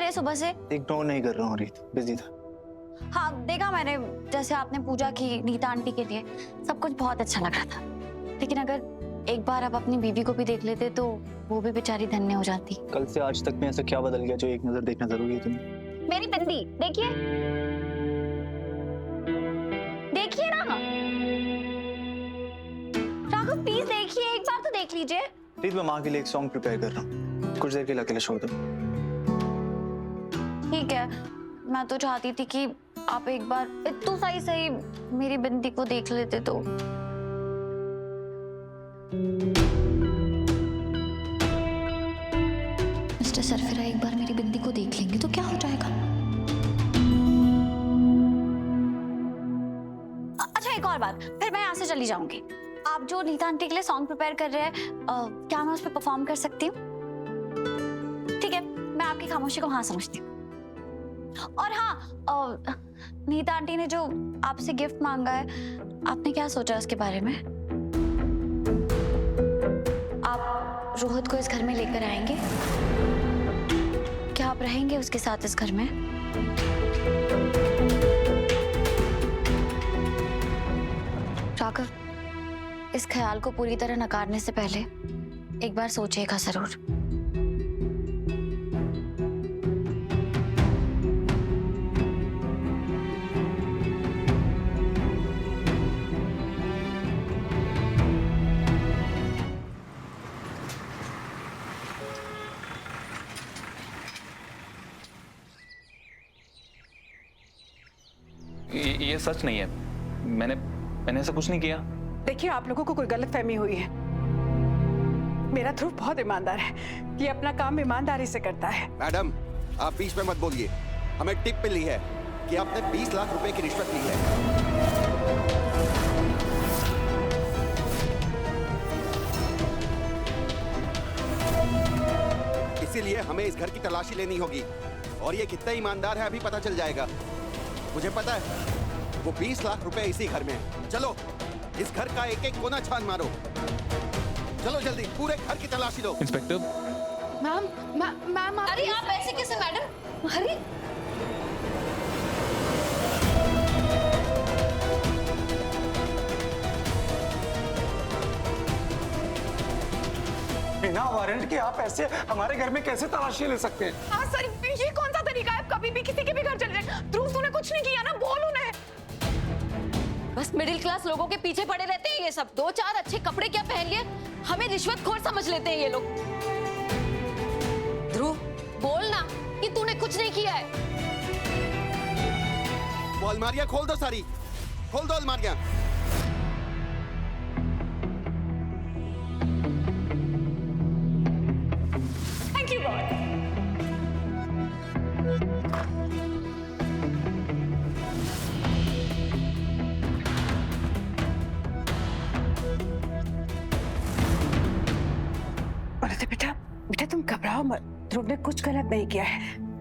रहे सुबह से? इग्नोर नहीं कर रहा हूँ रीत, बिजी था। हाँ देखा मैंने, जैसे आपने पूजा की नीता आंटी के लिए, सब कुछ बहुत अच्छा लग रहा था। लेकिन अगर एक बार आप अपनी बीवी को भी देख लेते तो वो भी बेचारी धन्य हो जाती। कल से आज तक में ऐसा क्या बदल गया जो एक नजर देखना जरूरी है तुम्हें? मेरी बिंदी देखिए, देखिए ना राघव, प्लीज देखिए, एक बार तो देख लीजिए। रीत, मैं माँ के लिए एक सॉन्ग प्रिपेयर कर रहा हूँ, कुछ देर के लिए अकेले छोड़ दो। ठीक है, मैं तो चाहती थी कि आप एक बार इतू सही सही मेरी बिंदी को देख लेते तो। मिस्टर सरफिरा एक बार मेरी बिंदी को देख लेंगे तो क्या हो जाएगा? अच्छा एक और बात, फिर मैं यहाँ से चली जाऊंगी। आप जो नीता आंटी के लिए सॉन्ग प्रिपेयर कर रहे हैं, क्या मैं उस पर परफॉर्म कर सकती हूँ? ठीक है, मैं आपकी खामोशी को हाँ समझती हूँ। और हाँ, नीता आंटी ने जो आपसे गिफ्ट मांगा है, आपने क्या सोचा उसके बारे में? आप रोहित को इस घर में लेकर आएंगे? क्या आप रहेंगे उसके साथ इस घर में? राघव, इस ख्याल को पूरी तरह नकारने से पहले एक बार सोचिएगा जरूर। ये सच नहीं है, मैंने ऐसा कुछ नहीं किया। देखिए, आप लोगों को कोई गलतफहमी हुई है। मेरा ध्रुव बहुत ईमानदार है, ये अपना काम ईमानदारी से करता है। मैडम, आप बीच में मत बोलिए। हमें टिप मिली है कि आपने 20 लाख रुपए की रिश्वत ली है। इसीलिए हमें इस घर की तलाशी लेनी होगी, और ये कितना ईमानदार है अभी पता चल जाएगा। मुझे पता है वो 20 लाख रुपए इसी घर में है। चलो इस घर का एक एक कोना छान मारो। चलो जल्दी, पूरे घर की तलाशी लो। इंस्पेक्टर, मैम अरे आप ऐसे कैसे मैडम? अरे बिना वारंट के आप ऐसे हमारे घर में कैसे तलाशी ले सकते हैं? हाँ सर, ये कौन सा तरीका है? कभी भी किसी के भी घर चले जाए। ध्रुव, तूने कुछ नहीं किया ना, बोल उन्हें। बस मिडिल क्लास लोगों के पीछे पड़े रहते हैं ये सब। 2-4 अच्छे कपड़े क्या पहन लिए, हमें रिश्वतखोर समझ लेते हैं ये लोग। ध्रुव, बोल ना कि तूने कुछ नहीं किया है। वो अलमारियां खोल दो सारी, खोल दो अलमारियां। Thank you God. बेटा बेटा, तुम घबराओ मत। ध्रुव ने कुछ गलत नहीं किया है।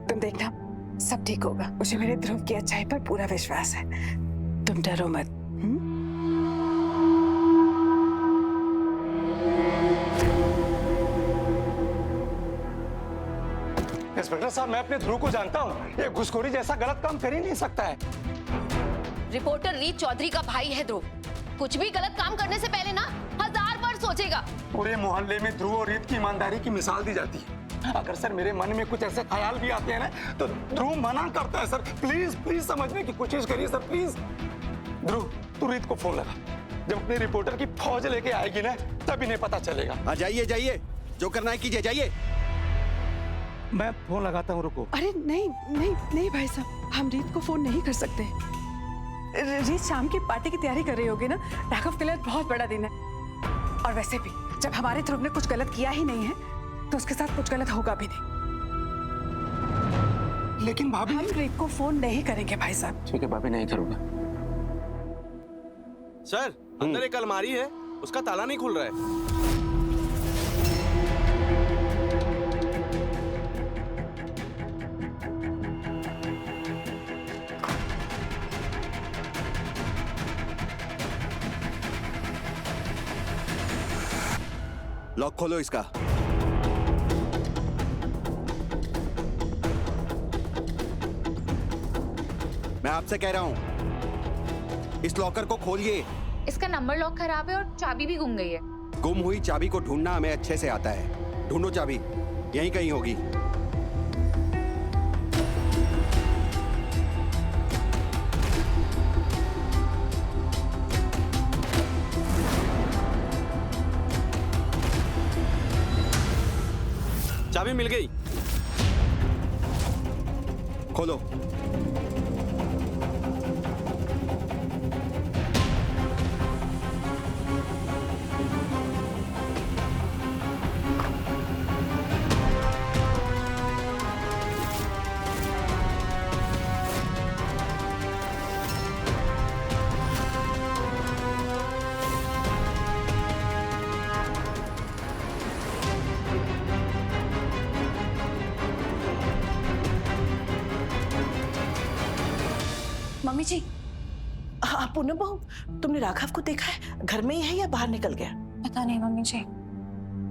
तुम देखना, सब ठीक होगा। मुझे मेरे ध्रुव की अच्छाई पर पूरा विश्वास है। तुम डरो मत। इंस्पेक्टर साहब, मैं अपने ध्रुव को जानता हूँ। ये घुसखोरी जैसा गलत काम कर ही नहीं सकता है। रिपोर्टर रीत चौधरी का भाई है ध्रुव। कुछ भी गलत काम करने से पहले ना 1000 बार सोचेगा। पूरे मोहल्ले में ध्रुव और रीत की ईमानदारी की मिसाल दी जाती है। अगर सर मेरे मन में कुछ ऐसे ख्याल भी आते हैं ना, तो ध्रुव मना करता है। सर प्लीज प्लीज समझने की कोशिश करिए सर, प्लीज। ध्रुव, तू रीत को फोन लगा। जब अपने रिपोर्टर की फौज लेके आएगी ना, तब इन्हें पता चलेगा। हाँ जाइए जाइए, जो करना है कीजिए, जाइए। मैं फोन लगाता हूँ, रुको। अरे नहीं नहीं नहीं भाई साहब, हम रीत को फोन नहीं कर सकते। रीत शाम की पार्टी की तैयारी कर रही होगी ना। राघव के लिए बहुत बड़ा दिन है। और वैसे भी जब हमारे ध्रुव ने कुछ गलत किया ही नहीं है, तो उसके साथ कुछ गलत होगा भी नहीं। लेकिन भाभी, हम रीत को फोन नहीं करेंगे भाई साहब। ठीक है भाभी, नहीं करूंगा। सर, अंदर एक अलमारी है, उसका ताला नहीं खुल रहा है। लॉक खोलो इसका। मैं आपसे कह रहा हूं, इस लॉकर को खोलिए। इसका नंबर लॉक खराब है और चाबी भी गुम गई है। गुम हुई चाबी को ढूंढना हमें अच्छे से आता है। ढूंढो चाबी, यहीं कहीं होगी। चाबी मिल गई, खोलो। मम्मी जी, हाँ पूनम बहू, तुमने राघव को देखा है? घर में ही है या बाहर निकल गया? पता नहीं मम्मी जी।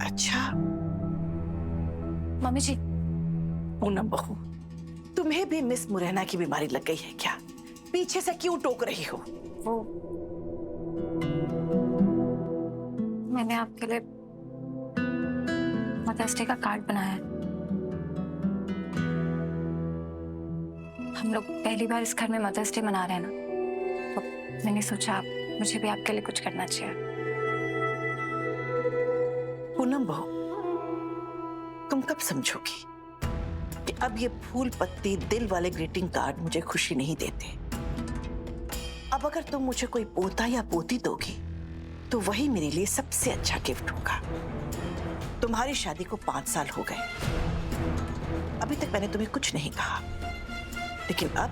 अच्छा। मम्मी जी, पूनम बहू, तुम्हें भी मिस मुरैना की बीमारी लग गई है क्या? पीछे से क्यों टोक रही हो? वो मैंने आपके लिए मदर्स डे का कार्ड बनाया है। हम लोग पहली बार इस घर में मदर्स डे मना रहे हैं ना, तो मैंने सोचा मुझे भी आपके लिए कुछ करना चाहिए। पूनम बहू, तुम कब समझोगी कि अब ये फूल पत्ती दिल वाले ग्रीटिंग कार्ड मुझे खुशी नहीं देते? अब अगर तुम मुझे कोई पोता या पोती दोगी तो वही मेरे लिए सबसे अच्छा गिफ्ट होगा। तुम्हारी शादी को 5 साल हो गए, अभी तक मैंने तुम्हें कुछ नहीं कहा, लेकिन अब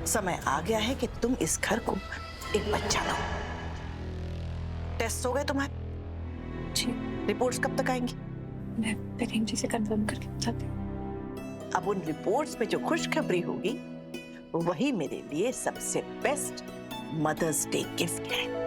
समय आ गया है कि तुम इस घर को एक बच्चा दो। टेस्ट हो गए तुम्हारे? जी। रिपोर्ट्स कब तक आएंगी? मैं प्रेम जी से कंफर्म करके बताती हूँ। अब उन रिपोर्ट्स में जो खुशखबरी होगी वही मेरे लिए सबसे बेस्ट मदर्स डे गिफ्ट है।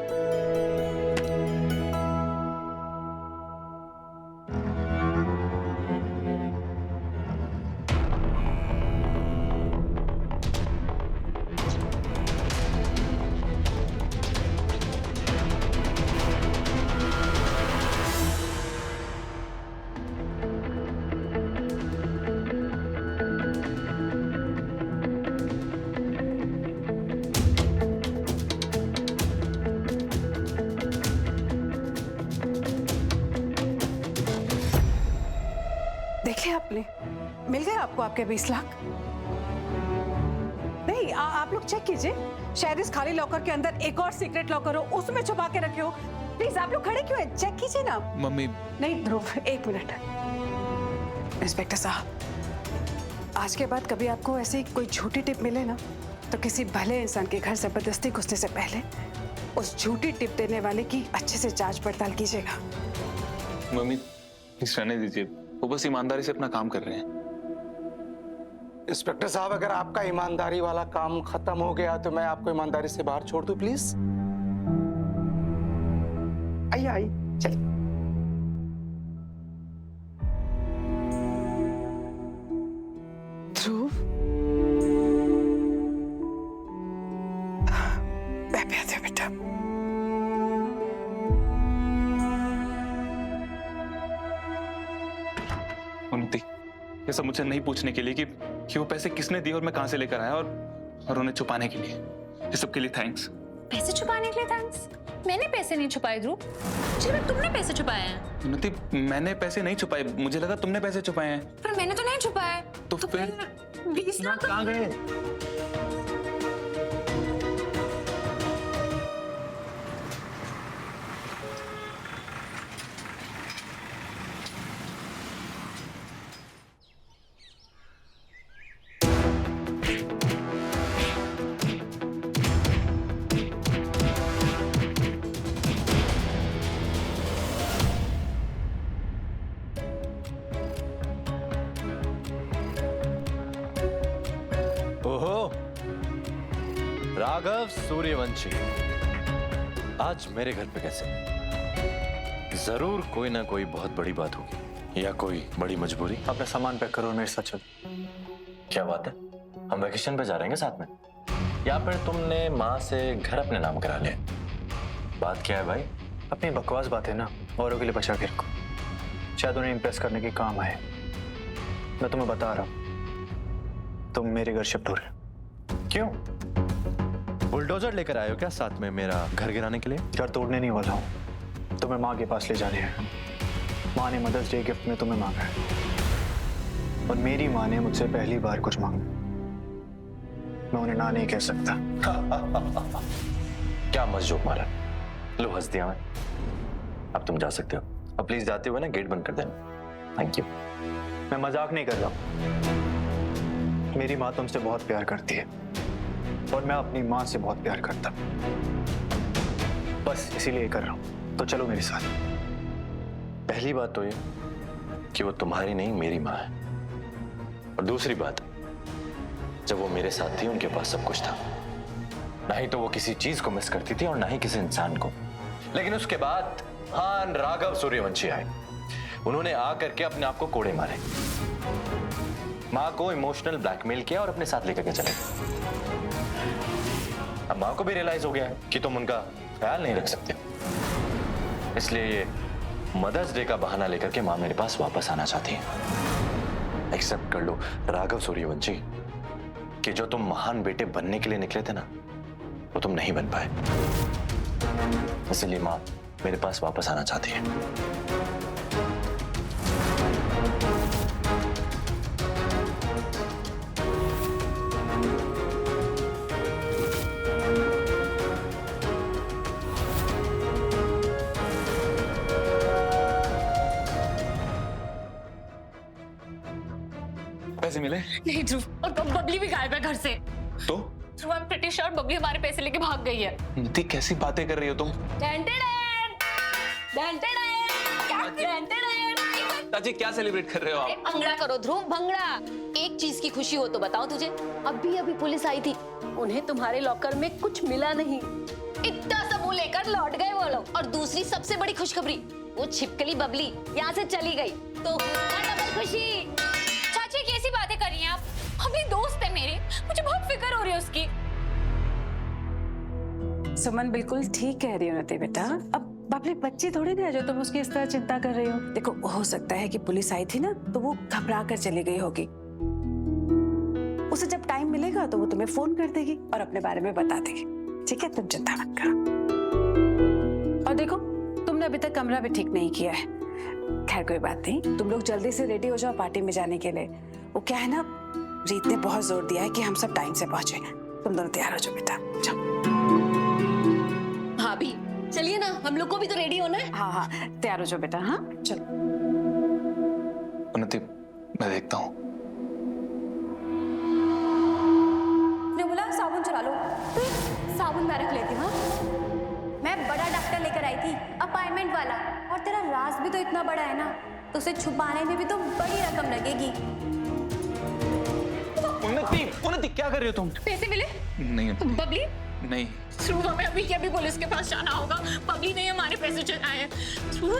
देखिए आपने, मिल गया आपको आपके 20 लाख? नहीं, आप लोग चेक कीजिए, शायद इस खाली लॉकर के अंदर एक और सीक्रेट लॉकर हो, उसमें छुपा के रखे हो। प्लीज आप लोग खड़े क्यों हैं? चेक कीजिए ना। मम्मी, नहीं ध्रुव, 1 मिनट। इंस्पेक्टर साहब, आज के बाद कभी आपको ऐसी कोई झूठी टिप मिले ना, तो किसी भले इंसान के घर जबरदस्ती घुसने से पहले उस झूठी टिप देने वाले की अच्छे से जांच पड़ताल कीजिएगा। मम्मी प्लीज रहने दीजिए, वो बस ईमानदारी से अपना काम कर रहे हैं। इंस्पेक्टर साहब, अगर आपका ईमानदारी वाला काम खत्म हो गया तो मैं आपको ईमानदारी से बाहर छोड़ दूं प्लीज? आइए आइए, चलिए। ध्रुव, बैठे बेटा। उन्नति, ये सब मुझे नहीं पूछने के लिए कि वो पैसे किसने दिए और मैं कहां से लेकर आया, और उन्हें छुपाने के लिए, ये सब के लिए थैंक्स। पैसे छुपाने के लिए थैंक्स? मैंने पैसे नहीं छुपाए ध्रुव, मुझे लगा तुमने पैसे छुपाए हैं। उन्नति, मैंने पैसे नहीं छुपाए, मुझे लगा तुमने पैसे छुपाए हैं। पर मैंने तो नहीं छुपाए। तो फिर 20 लाख कहाँ गए? ओहो, राघव सूर्यवंशी आज मेरे घर पे कैसे? जरूर कोई ना कोई बहुत बड़ी बात होगी या कोई बड़ी मजबूरी। अपना सामान पैक करो और मेरे साथ चलो। क्या बात है, हम वेकेशन पे जा रहे हैं साथ में? या फिर तुमने माँ से घर अपने नाम करा लिया? बात क्या है भाई? अपनी बकवास बातें ना औरों के लिए बचा के रखो, शायद उन्हें इम्प्रेस करने के काम आए। मैं तुम्हें बता रहा हूं, तुम मेरे घर शिफ्ट हो रहे हो। क्यों? बुलडोजर लेकर आए हो क्या साथ में मेरा घर गिराने के लिए? घर तोड़ने नहीं वाला हूं, तुम्हें माँ के पास ले जाने हैं। माँ ने मदर्स डे गिफ्ट में तुम्हें मांगा है, और मेरी माँ ने मुझसे पहली बार कुछ मांगा। मैं उन्हें ना नहीं कह सकता। क्या मज़ोक मारा? लो हंस दिया मैं। अब तुम जा सकते हो। अब प्लीज जाते हुए ना गेट बंद कर देना। Thank you. मैं मजाक नहीं कर रहा हूं। मेरी माँ तुमसे बहुत प्यार करती है, और मैं अपनी माँ से बहुत प्यार करता, बस इसीलिए कर रहा हूं। तो चलो मेरे साथ। पहली बात तो ये कि वो तुम्हारी नहीं मेरी माँ है, और दूसरी बात जब वो मेरे साथ थी उनके पास सब कुछ था। ना ही तो वो किसी चीज को मिस करती थी और ना ही किसी इंसान को। लेकिन उसके बाद हान राघव सूर्यवंशी आए। उन्होंने आकर के अपने आप को कोड़े मारे, माँ को इमोशनल ब्लैकमेल किया और अपने साथ लेकर के चले। अब माँ को भी रियलाइज हो गया है कि तुम उनका ख्याल नहीं रख सकते, इसलिए ये मदर्स डे का बहाना लेकर के माँ मेरे पास वापस आना चाहती है। एक्सेप्ट कर लो राघव सूर्यवंशी कि जो तुम महान बेटे बनने के लिए निकले थे ना, वो तुम नहीं बन पाए। इसलिए माँ मेरे पास वापस आना चाहती है। पैसे मिले? नहीं ध्रुव, और बबली भी गायब है घर से। तो Dhruv, I am pretty sure Babli हमारे पैसे लेके भाग गई है। नीति कैसी बातें कर रही हो तुम? चाची क्या सेलिब्रेट कर रहे हो आप? भंगड़ा करो ध्रुव, भंगड़ा। एक चीज की खुशी हो तो बताओ तुझे। अभी अभी पुलिस आई थी, उन्हें तुम्हारे लॉकर में कुछ मिला नहीं। इतना सब वो लेकर लौट गए वो लोग। और दूसरी सबसे बड़ी खुशखबरी, वो छिपकली बबली यहाँ से चली गई, तो डबल खुशी। चाची कैसी बातें कर रही हैं आप? अभी दोस्त है मेरे, मुझे बहुत फिक्र हो रही है उसकी। सुमन बिल्कुल ठीक कह रही हो नती बेटा। अब बबली बच्ची थोड़ी ना है जो तुम उसकी इस तरह चिंता कर रही हो। देखो, हो सकता है कि पुलिस आई थी ना, तो वो घबरा कर चली गई होगी। उसे जब टाइम मिलेगा तो वो तुम्हें फोन कर देगी और अपने बारे में बता देगी। ठीक है, तुम चिंता मत करो। और देखो, तुमने अभी तक कमरा भी ठीक नहीं किया है। खैर कोई बात नहीं, तुम लोग जल्दी से रेडी हो जाओ पार्टी में जाने के लिए। वो क्या है ना, रीत ने बहुत जोर दिया है कि हम सब टाइम से पहुंचे। तुम दोनों तैयार हो जाओ बेटा, जाओ। भाभी चलिए ना, हम लोग को भी तो रेडी होना है। हाँ हाँ, तैयार हो जाओ बेटा। हाँ चलो। उन्नति, मैं देखता हूँ। ने बोला साबुन चला लो। साबुन मैं रख लेती हूँ। मैं बड़ा डॉक्टर लेकर आई थी, अपॉइंटमेंट वाला। और तेरा राज भी तो इतना बड़ा है ना, तो उसे छुपाने में भी तो बड़ी रकम लगेगी। उन्नति, उन्नति क्या कर रही हो तुम? पैसे मिले? नहीं बबली? नहीं। ध्रुव, हमें अभी के अभी पुलिस के पास जाना होगा। बबली ने हमारे पैसे चुराए हैं। ध्रुव,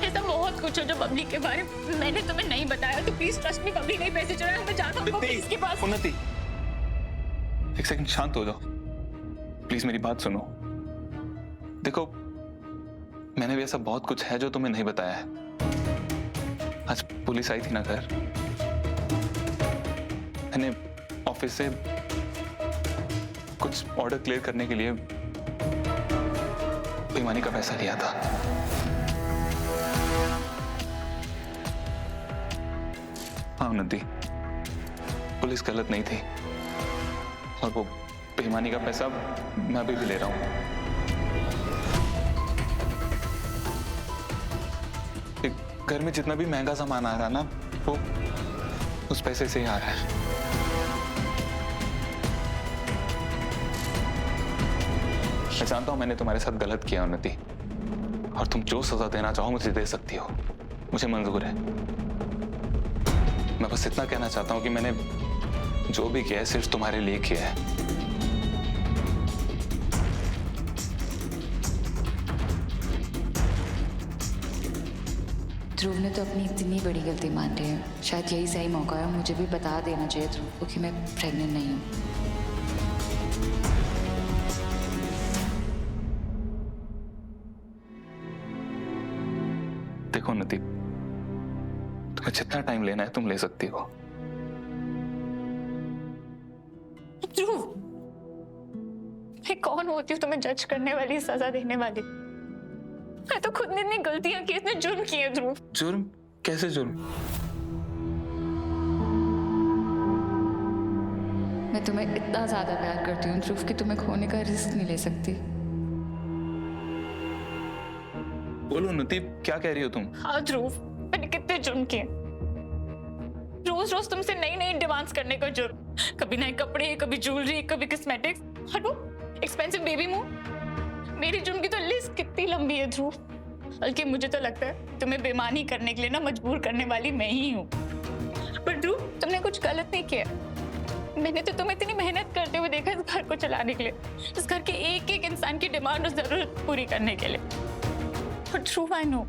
ऐसा बहुत कुछ है जो बबली के बारे में मैंने तुम्हें नहीं बताया, तो प्लीज ट्रस्ट मी, बबली ने पैसे चुराए। हमें जाना होगा पुलिस के पास। उन्नति, एक सेकंड शांत हो जाओ प्लीज, मेरी बात सुनो। देखो, मैंने भी ऐसा बहुत कुछ है जो तुम्हें नहीं बताया है। आज पुलिस आई थी ना घर, मैंने ऑफिस से कुछ ऑर्डर क्लियर करने के लिए बेईमानी का पैसा लिया था। हाँ उन्नति, पुलिस गलत नहीं थी, और वो बेईमानी का पैसा मैं अभी भी ले रहा हूं। घर में जितना भी महंगा सामान आ रहा ना, वो उस पैसे से ही आ रहा है। मैं जानता हूं मैंने तुम्हारे साथ गलत किया उन्नति, और तुम जो सजा देना चाहो मुझे दे सकती हो, मुझे मंजूर है। मैं बस इतना कहना चाहता हूं कि मैंने जो भी किया है सिर्फ तुम्हारे लिए किया है। ध्रुव ने तो अपनी इतनी बड़ी गलती मान ली है, शायद यही सही मौका है। मुझे भी बता देना चाहिए ध्रुव को कि मैं प्रेग्नेंट नहीं हूँ। देखो नती, तुम्हें जितना टाइम लेना है तुम ले सकती हो। ध्रुव, मैं कौन होती हूँ तुम्हें जज करने वाली, सजा देने वाली? मैं तो खुद ने इतनी गलतियां की, इतने जुर्म किए ध्रुव। जुर्म? कैसे जुर्म? मैं तुम्हें इतना ज्यादा प्यार करती हूँ ध्रुव कि तुम्हें खोने का रिस्क नहीं ले सकती। बोलो नती, क्या कह रही हो तुम? हाँ ध्रुव, मैंने कितने जुर्म किए। रोज रोज तुमसे नई नई डिमांड्स करने का जुर्म, कभी नए कपड़े, कभी ज्वेलरी, कभी कॉस्मेटिक्स, और वो एक्सपेंसिव बेबी मूव। मेरी जुर्म की तो लिस्ट कितनी लंबी है ध्रुव। बल्कि मुझे तो लगता है तुम्हें बेईमानी करने के लिए ना मजबूर करने वाली मैं ही हूँ। पर ध्रुव, तुमने कुछ गलत नहीं किया। मैंने तो तुम्हें इतनी मेहनत करते हुए देखा इस घर को चलाने के लिए, इस घर के एक एक इंसान की डिमांड और जरूरत पूरी करने के लिए। और ध्रुव, आई नो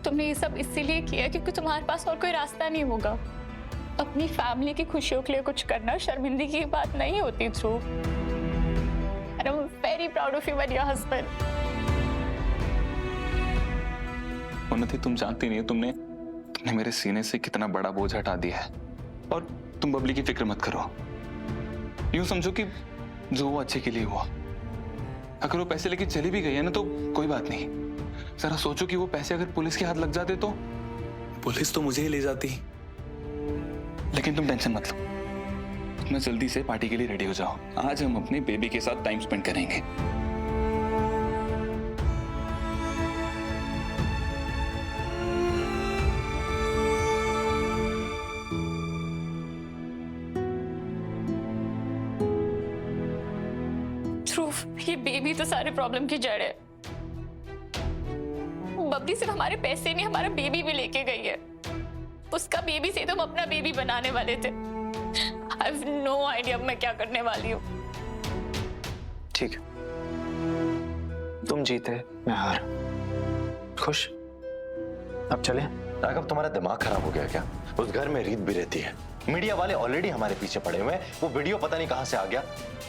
तुमने ये सब इसीलिए किया क्योंकि तुम्हारे पास और कोई रास्ता नहीं होगा। अपनी फैमिली की खुशियों के लिए कुछ करना शर्मिंदगी की बात नहीं होती ध्रुव। And I'm very proud of you and your husband. उन्नति, तुम जानती नहीं हो तुमने मेरे सीने से कितना बड़ा बोझ हटा दिया है। और तुम बबली की फिक्र मत करो। यूं समझो कि जो वो अच्छे के लिए हुआ। अगर वो पैसे लेके चली भी गई है ना तो कोई बात नहीं। जरा सोचो कि वो पैसे अगर पुलिस के हाथ लग जाते तो पुलिस तो मुझे ही ले जाती। लेकिन तुम टेंशन मत लो, मैं जल्दी से पार्टी के लिए रेडी हो जाओ। आज हम अपने बेबी के साथ टाइम स्पेंड करेंगे। ध्रुव, ये बेबी तो सारे प्रॉब्लम की जड़ है। बबली सिर्फ हमारे पैसे नहीं, हमारा बेबी भी लेके गई है। उसका बेबी से तुम अपना बेबी बनाने वाले थे। I have no idea अब मैं क्या करने वाली हूँ। ठीक है, तुम जीते मैं हार। खुश? अब चले? राघव, तुम्हारा दिमाग खराब हो गया क्या? उस घर में रीत भी रहती है, मीडिया वाले ऑलरेडी हमारे पीछे पड़े हुए हैं, वो वीडियो पता नहीं कहां से आ गया।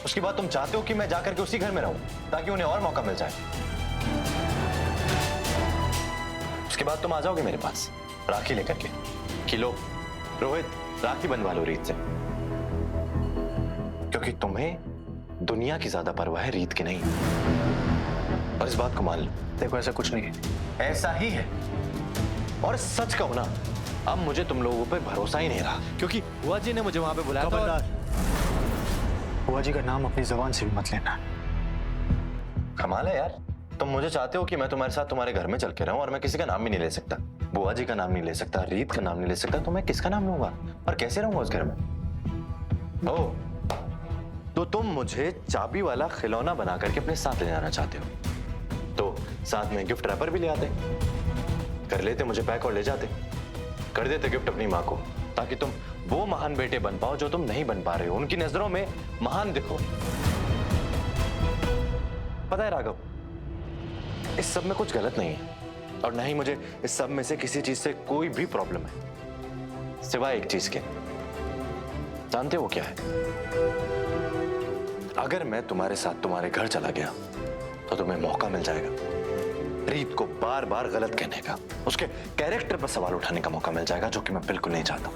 उसके बाद तुम चाहते हो कि मैं जाकर के उसी घर में रहूं ताकि उन्हें और मौका मिल जाए। उसके बाद तुम आ जाओगे मेरे पास राखी लेकर के कि लो रोहित, राखी बंधवा लो रीत से, क्योंकि तुम्हें दुनिया की ज्यादा परवाह है, रीत की नहीं। और इस बात को मान लो। देखो, ऐसा कुछ नहीं है। ऐसा ही है, और सच कहूं ना, अब मुझे तुम लोगों पे भरोसा ही नहीं रहा, क्योंकि बुआ जी ने मुझे वहां पे बुलाया था। बुआ जी का नाम अपनी जबान से भी मत लेना। कमाल है यार, तुम मुझे चाहते हो कि मैं तुम्हारे साथ तुम्हारे घर में चल के रहूं और मैं किसी का नाम भी नहीं ले सकता। बुआ जी का नाम नहीं ले सकता, रीत का नाम नहीं ले सकता, तो मैं किसका नाम लूंगा और कैसे रहूंगा उस घर में? ओ, तो तुम मुझे चाबी वाला खिलौना बना करके अपने साथ ले जाना चाहते हो, तो साथ में गिफ्ट रैपर भी ले आते, कर लेते मुझे पैक और ले जाते, कर देते गिफ्ट अपनी माँ को, ताकि तुम वो महान बेटे बन पाओ जो तुम नहीं बन पा रहे हो, उनकी नजरों में महान दिखो। पता है राघव, इस सब में कुछ गलत नहीं है, और ना ही मुझे इस सब में से किसी चीज से कोई भी प्रॉब्लम है, सिवाय एक चीज के। जानते हो क्या है? अगर मैं तुम्हारे साथ तुम्हारे घर चला गया तो तुम्हें मौका मिल जाएगा रीत को बार बार गलत कहने का, उसके कैरेक्टर पर सवाल उठाने का मौका मिल जाएगा, जो कि मैं बिल्कुल नहीं चाहता।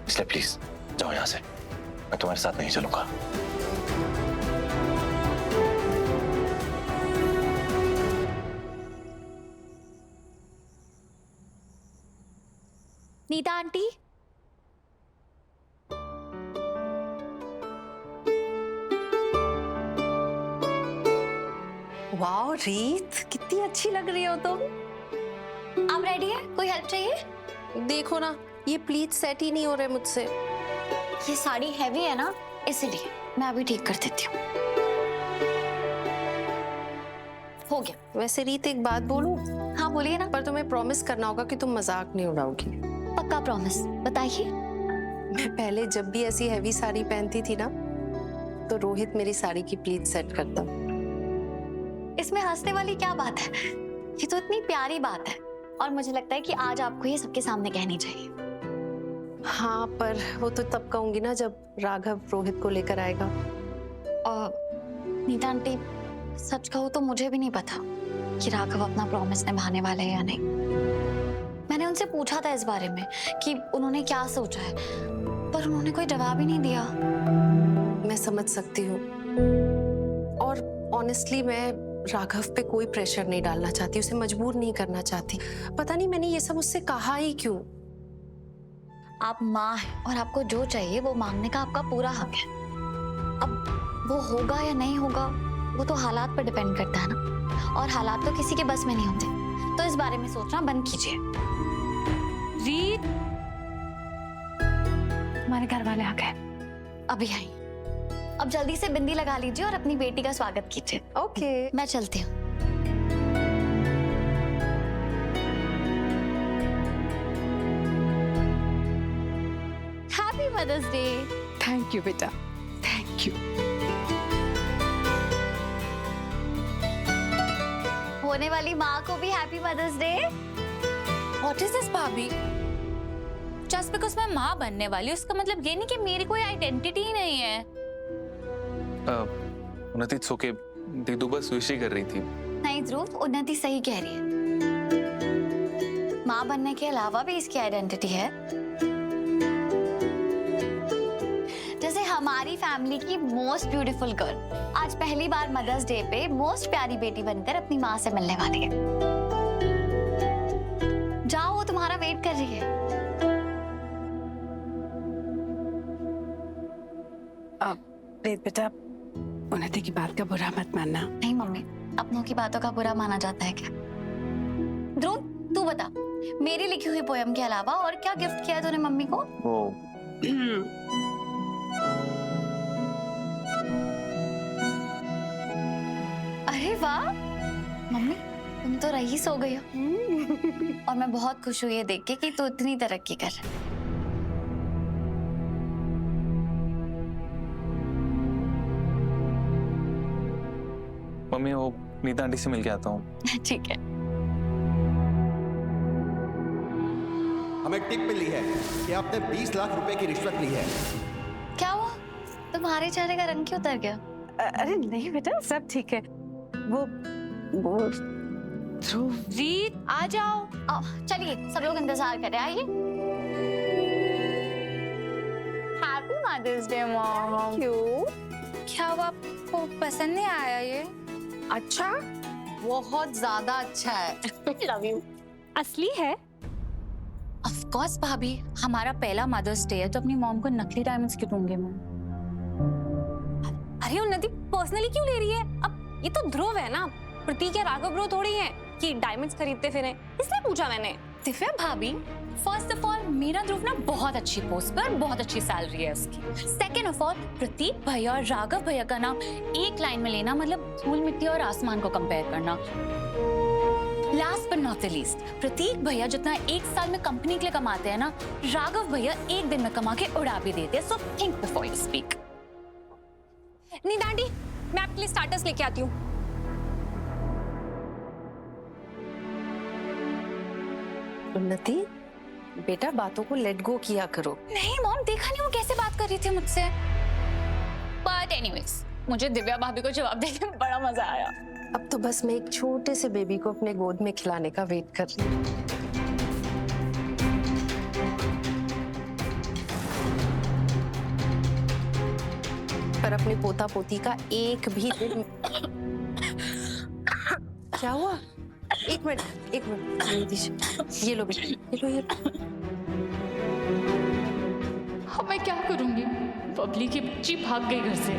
इसलिए प्लीज जाओ यहां से, मैं तुम्हारे साथ नहीं चलूंगा। नीता आंटी, वाह रीत, कितनी अच्छी लग रही हो तुम। आप रेडी है? कोई हेल्प चाहिए? देखो ना, ये प्लीज सेट ही नहीं हो रहे मुझसे। ये साड़ी हैवी है ना, इसलिए मैं अभी ठीक कर देती हूँ। हो गया। वैसे रीत, एक बात बोलूं? हाँ बोलिए ना। पर तुम्हें प्रॉमिस करना होगा कि तुम मजाक नहीं उड़ाओगी। पक्का प्रॉमिस, बताइए। मैं पहले जब भी ऐसी हैवी साड़ी पहनती थी ना, तो रोहित मेरी साड़ी की प्लीट सेट करता। इसमें हंसने वाली क्या बात है? ये तो इतनी प्यारी बात है, और मुझे लगता है कि आज आपको ये सबके सामने कहनी चाहिए। हाँ, पर वो तो तब कहूंगी ना जब राघव रोहित को लेकर आएगा। और नीता आंटी, सच कहूँ तो मुझे भी नहीं पता। कि राघव अपना प्रॉमिस निभाने वाले हैं या नहीं। मैंने उनसे पूछा था इस बारे में कि उन्होंने क्या सोचा है, पर उन्होंने कोई जवाब ही नहीं दिया। मैं समझ सकती हूँ, और ऑनेस्टली मैं राघव पे कोई प्रेशर नहीं डालना चाहती, उसे मजबूर नहीं करना चाहती। पता नहीं मैंने ये सब उससे कहा ही क्यों। आप माँ हैं और आपको जो चाहिए वो मांगने का आपका पूरा हक है। अब वो होगा या नहीं होगा वो तो हालात पर डिपेंड करता है ना, और हालात तो किसी के बस में नहीं होते, तो इस बारे में सोचना बंद कीजिए। रीत, हमारे घर वाले आ गए। अभी आई। अब जल्दी से बिंदी लगा लीजिए और अपनी बेटी का स्वागत कीजिए। ओके। मैं चलती हूँ। Happy mother's day. Thank you बेटा, थैंक यू। होने वाली माँ को भी happy mother's day. What is this भाभी? जस्ट बिकॉज मैं माँ बनने वाली हूँ उसका मतलब ये नहीं कि मेरी कोई आइडेंटिटी ही नहीं है। उन्नति सो के दीदू बस विश ही कर रही थी। नहीं ध्रुव, उन्नति सही कह रही है। माँ बनने के अलावा भी इसकी आइडेंटिटी है। जैसे हमारी फैमिली की मोस्ट ब्यूटीफुल गर्ल आज पहली बार मदर्स डे पे मोस्ट प्यारी बेटी बनकर अपनी माँ से मिलने वाली है। जाओ, वो तुम्हारा वेट कर रही है। बेटा, उन्नति की बात का बुरा मत मानना। नहीं मम्मी, अपनों की बातों का बुरा माना जाता है क्या? ध्रुव, तू बता, मेरी लिखी हुई पोयम के अलावा और क्या गिफ्ट किया तूने मम्मी को? वो अरे वाह मम्मी, तुम तो रईस हो गई हो। और मैं बहुत खुश हुई ये देख के कि तू इतनी तरक्की कर रहा है। मम्मी वो नीता आंटी से मिल के आता हूँ। ठीक है। हमें टिप मिली है कि आपने 20 लाख रुपए की रिश्वत ली है। क्या हुआ? तुम्हारे चेहरे का रंग क्यों उतर गया? अरे नहीं बेटा, सब ठीक है। वो ध्रुव। रीत, आ जाओ। चलिए, सब लोग इंतजार कर रहे हैं, आइए। Happy mother's day mom. क्यों? क्या हुआ, आपको पसंद नहीं आया ये? अच्छा, बहुत ज्यादा अच्छा है। Love you. असली है? ऑफ कोर्स भाभी, हमारा पहला मदर्स डे है तो अपनी मॉम को नकली डायमंड्स क्यों दूंगी मैं? अरे उन्नति पर्सनली क्यों ले रही है? अब ये तो ध्रुव है ना, प्रतीक या राघव ब्रो थोड़ी है कि डायमंड्स खरीदते फिरे, इसलिए पूछा मैंने। दिव्या भाभी, फर्स्ट ऑफ ऑल मेरा ध्रुव ना बहुत अच्छी पोस्ट पर, बहुत अच्छी सैलरी है उसकी। सेकेंड ऑफ ऑल प्रतीक भैया और राघव भैया का नाम एक लाइन में लेना मतलब धूल मिट्टी और आसमान को कंपेयर करना। Last but not the least, Prateek भैया जितना एक साल में कंपनी के लिए कमाते हैं ना, राघव भैया एक दिन में कमा के उड़ा भी देते हैं। So think before you speak. Neeta aunty, मैं आपके लिए स्टार्टर्स लेके आती हूँ। उन्नति, बेटा बातों को लेट गो किया करो। नहीं मॉम, देखा नहीं वो कैसे बात कर रही थी मुझसे। बट एनीवेज, मुझे दिव्या भाभी को जवाब देने में बड़ा मजा आया। अब तो बस मैं एक छोटे से बेबी को अपने गोद में खिलाने का वेट कर रही हूँ। पर अपने पोता पोती का एक भी दिन। क्या हुआ? एक मिनट, एक मिनट। ये लो बेटा, ये लो, ये लो। अब मैं क्या करूंगी? बबली की बच्ची भाग गई घर से।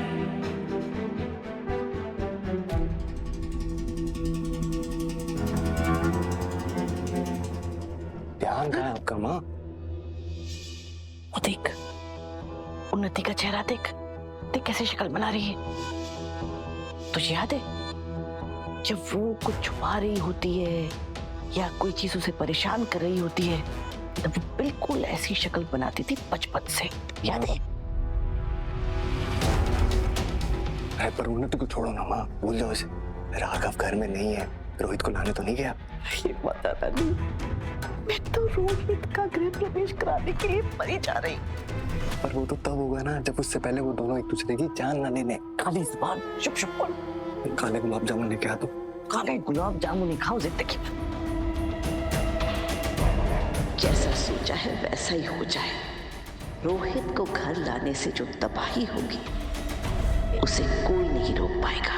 ध्यान कहाँ है आपका माँ? वो देख, उन्नति का चेहरा देख, देख कैसे शक्ल बना रही है। तुझे याद है जब वो कुछ छुपा रही होती है या कोई चीज उसे परेशान कर रही होती है, तब वो बिल्कुल ऐसी शक्ल बनाती थी बचपन से, याद है? अरे पर उन्नति को छोड़ो ना माँ, भूल जाओ इसे। राघव घर में नहीं है, रोहित को लाने तो नहीं गया। ये बताना नहीं, मैं तो रोहित का गृह प्रवेश कराने के लिए मरी जा रही। पर वो तो तब होगा ना जब उससे पहले वो दोनों एक दूसरे की जान ना लेने। खाली जुबान, चुप चुप बोल। काले गुलाब जामुन लेके आ दो, काले गुलाब जामुन ही खाओ जिंदगी में। जैसा सोचा है वैसा ही हो जाए। रोहित को घर लाने से जो तबाही होगी उसे कोई नहीं रोक पाएगा।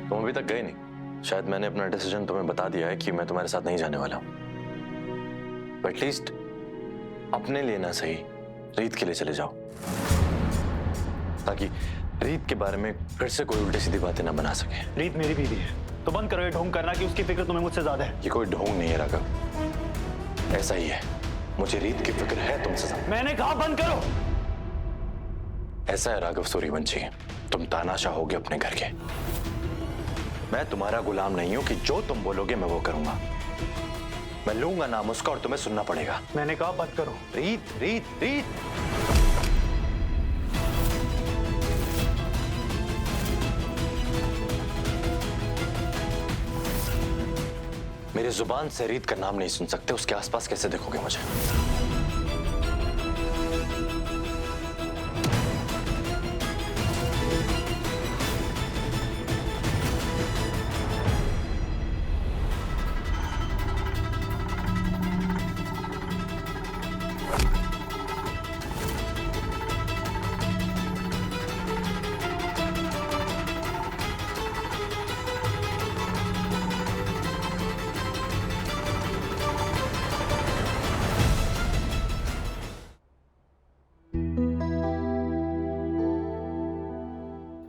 तुम अभी तक गए नहीं। शायद मैंने अपना डिसीजन तुम्हें बता दिया है कि मैं तुम्हारे साथ नहीं जाने वाला हूं। एटलीस्ट अपने लिए ना सही, रीत के लिए चले जाओ, ताकि रीत के बारे में फिर से कोई उल्टी सीधी बातें ना बना सके। रीत मेरी बीवी है, तो बंद करो ये ढोंग करना कि उसकी फिक्र तुम्हें मुझसे ज्यादा है। ये कोई ढोंग नहीं है राघव, ऐसा ही है। मुझे रीत की फिक्र है तुमसे ज्यादा। मैंने कहा बंद करो। ऐसा है राघव सूर्यवंशी, तुम तानाशाह होगे अपने घर के। मैं तुम्हारा गुलाम नहीं हूं कि जो तुम बोलोगे मैं वो करूंगा। मैं लूंगा नाम उसका और तुम्हें सुनना पड़ेगा। मैंने कहा बंद करो। रीत रीत रीत, मेरी जुबान से रीत का नाम नहीं सुन सकते, उसके आसपास कैसे देखोगे मुझे?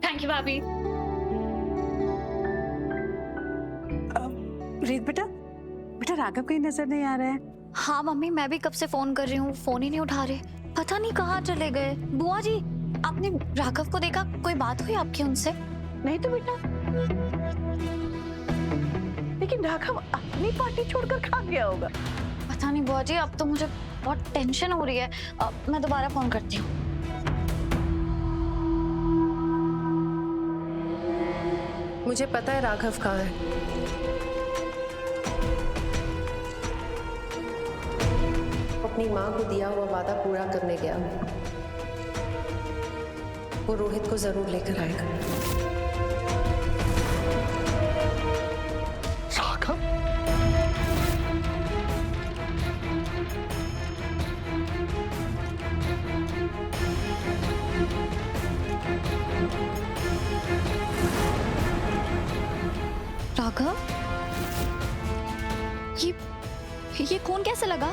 थैंक यू भाभी। रीत बेटा, बेटा राघव कहीं नजर नहीं आ रहा है। हाँ मम्मी, मैं भी कब से फोन कर रही हूँ, फोन ही नहीं उठा रहे। पता नहीं कहाँ चले गए। बुआ जी, आपने राघव को देखा? कोई बात हुई आपकी उनसे? नहीं तो बेटा, लेकिन राघव अपनी पार्टी छोड़कर कहाँ गया होगा? पता नहीं बुआ जी, अब तो मुझे बहुत टेंशन हो रही है। मैं दोबारा फोन करती हूँ। मुझे पता है राघव कहाँ है। अपनी माँ को दिया हुआ वादा पूरा करने गया। वो रोहित को जरूर लेकर आएगा। राघव? राघव, ये खून कैसे लगा?